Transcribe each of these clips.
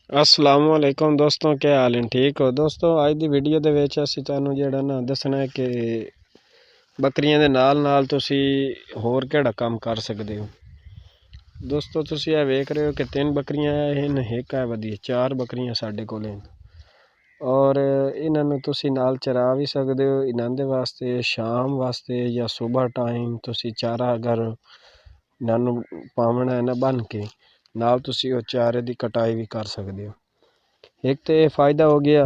असलामुअलैकुम दोस्तों, क्या हाल है? ठीक हो दोस्तों? आज दी वीडियो दे विच असीं तुहानूं जिहड़ा ना दसना है कि बकरियां दे नाल तुसीं होर किहड़ा काम कर सकदे हो। दोस्तों तुसीं ये वेख रहे हो कि 3 बकरियां हैं, एक है वधी, 4 बकरियां साडे कोल हैं और इन्हां नूं तुसीं नाल चरा भी सकदे हो। इन्हां दे वास्ते शाम वास्ते या सुबह टाइम तुसीं चारा अगर इन्हां नूं पावना है ना बन के नाल तुसीं वो चारे दी कटाई भी कर सकदे हो। एक तो ये फ़ायदा हो गया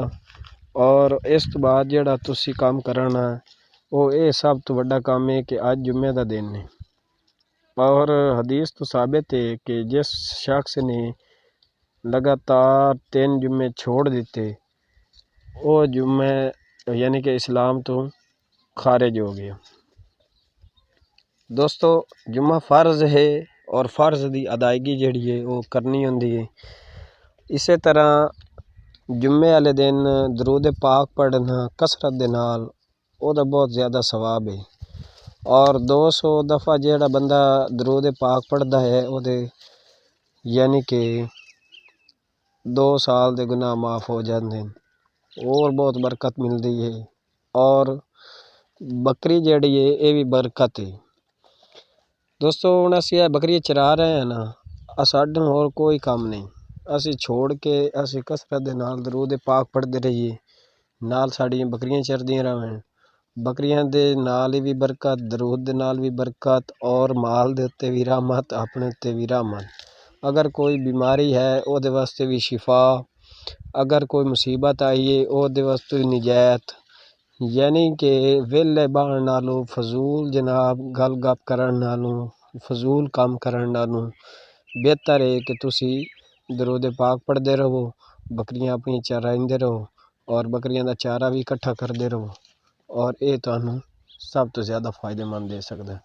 और इस तो बाद जिहड़ा तुसीं काम करना वो ये सब तो बड़ा काम है कि आज जुम्मे का दिन है और हदीस तो साबित है कि जिस शख्स ने लगातार 3 जुम्मे छोड़ दिते वो जुम्मे यानी कि इस्लाम तो खारिज हो गया। दोस्तों जुम्मा फ़र्ज़ है और फ़र्ज़ की अदायगी जिहड़ी है वो करनी होंदी है। इसे तरह जुम्मे वाले दिन दरूद पाक पढ़ना कसरत दे नाल ओदा बहुत ज़्यादा सवाब है और 200 दफ़ा जेड़ा बंदा दरूद पाक पढ़दा है ओदे यानी कि 2 साल दे गुनाह माफ़ हो जाते हैं और बहुत बरकत मिलती है। और बकरी जेड़ी है ये भी बरकत है। दोस्तों हुण असीं बकरी चरा रहे हैं ना, साडूं होर कोई काम नहीं, असीं छोड़ के असीं कसरत दे नाल दरूद पाक पढ़ते रहिए, नाल साड़ियां बकरियां चरदियां रहन। बकरियां दे नाल भी बरकत, दरूद दे नाल भी बरकत और माल दे उत्ते भी रहमत, अपने उत्ते भी रहमत। अगर कोई बीमारी है ओदे वास्ते भी शिफा, अगर कोई मुसीबत आई है ओदे वास्ते भी निजात। यानी कि वेले बहन नालों फजूल जनाब गल गप करन नालों फजूल काम करन नालों बेहतर है कि तुसीं दरूद पाक पढ़ते रहो, बकरियां अपनी चराइंदे रहो और बकरियां दा चारा भी इकट्ठा करते रहो और ये तुहानूं सब तो ज़्यादा फ़ायदेमंद दे सकदा है।